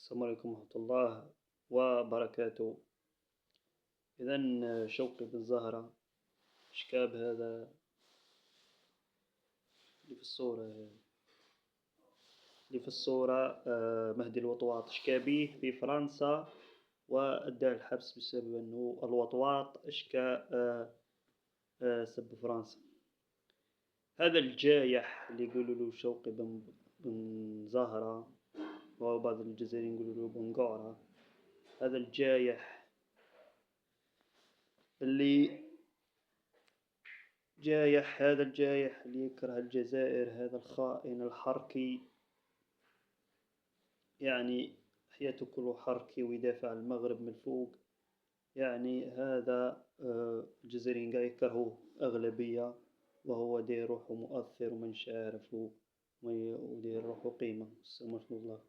السلام عليكم ورحمة الله وبركاته. إذن شوقي بن زهرة شكاب هذا اللي في الصورة مهدي الوطواط شكابيه في فرنسا، وأدى الحبس بسبب أنه الوطواط أشكى سب فرنسا. هذا الجايح اللي يقولوا له شوقي بن زهرة، وبعض الجزائريين يقولوا له بن قعرة. هذا الجايح اللي اللي يكره الجزائر، هذا الخائن الحركي، يعني حياته كله حركي ويدافع عن المغرب من فوق. يعني هذا الجزائريين قاعد يكرهوه أغلبية، وهو داير روحه مؤثر ومنش عارف وداير روحه قيمة. السلام عليكم الله.